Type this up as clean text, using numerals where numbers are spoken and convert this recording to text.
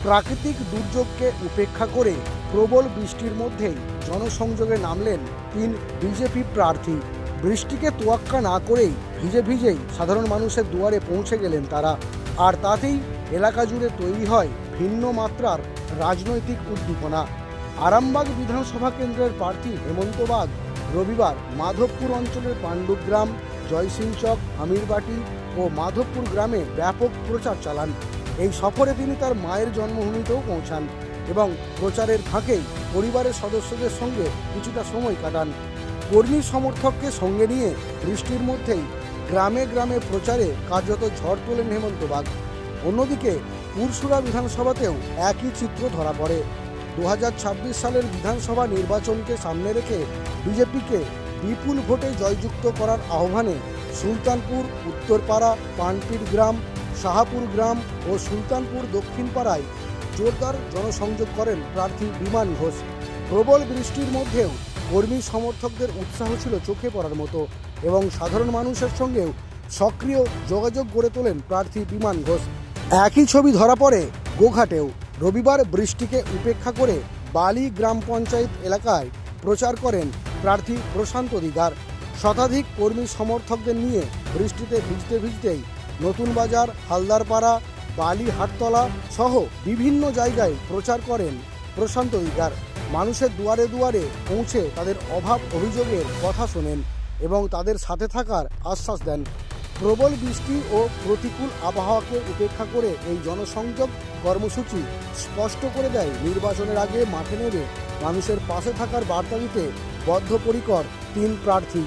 প্রাকৃতিক দুর্যোগকে উপেক্ষা করে প্রবল বৃষ্টির মধ্যেই জনসংযোগে নামলেন 3 বিজেপি প্রার্থী। বৃষ্টিকে তোয়াক্কা না করেই ভিজে ভিজেই সাধারণ মানুষের দুয়ারে পৌঁছে গেলেন তারা। আর তাতেই এলাকা জুড়ে তৈরি হয় ভিন্ন মাত্রার রাজনৈতিক উদ্দীপনা। আরামবাগ বিধানসভা কেন্দ্রের প্রার্থী হেমন্ত বাগ রবিবার মাধবপুর অঞ্চলের পাণ্ডুগ্রাম, জয়সিংচক, আমিরবাটি ও মাধবপুর গ্রামে ব্যাপক প্রচার চালান। এই সফরে তিনি তার মায়ের জন্মভূমিতেও পৌঁছান এবং প্রচারের ফাঁকেই পরিবারের সদস্যদের সঙ্গে কিছুটা সময় কাটান। কর্মী সমর্থককে সঙ্গে নিয়ে বৃষ্টির মধ্যেই গ্রামে গ্রামে প্রচারে কার্যত ঝড় তোলেন হেমন্ত বাগ। অন্যদিকে পুরসুরা বিধানসভাতেও একই চিত্র ধরা পড়ে। 2026 সালের বিধানসভা নির্বাচনকে সামনে রেখে বিজেপিকে বিপুল ভোটে জয়যুক্ত করার আহ্বানে সুলতানপুর উত্তরপাড়া, পানপির গ্রাম, শাহাপুর গ্রাম ও সুলতানপুর দক্ষিণ পাড়ায় জোরদার জনসংযোগ করেন প্রার্থী বিমান ঘোষ। প্রবল বৃষ্টির মধ্যেও কর্মী সমর্থকদের উৎসাহ ছিল চোখে পড়ার মতো এবং সাধারণ মানুষের সঙ্গেও সক্রিয় যোগাযোগ গড়ে তোলেন প্রার্থী বিমান ঘোষ। একই ছবি ধরা পড়ে গোঘাটেও। রবিবার বৃষ্টিকে উপেক্ষা করে বালি গ্রাম পঞ্চায়েত এলাকায় প্রচার করেন প্রার্থী প্রশান্ত দিগার। শতাধিক কর্মী সমর্থকদের নিয়ে বৃষ্টিতে ভিজতে ভিজতেই নতুন বাজার, হালদারপাড়া, বালি হাটতলা সহ বিভিন্ন জায়গায় প্রচার করেন প্রশান্ত দিগার। মানুষের দুয়ারে দুয়ারে পৌঁছে তাদের অভাব অভিযোগের কথা শোনেন এবং তাদের সাথে থাকার আশ্বাস দেন। প্রবল বৃষ্টি ও প্রতিকূল আবহাওয়াকে উপেক্ষা করে এই জনসংযোগ কর্মসূচি স্পষ্ট করে দেয় নির্বাচনের আগে মাঠে নেমে মানুষের পাশে থাকার বার্তা দিতে বদ্ধপরিকর 3 প্রার্থী।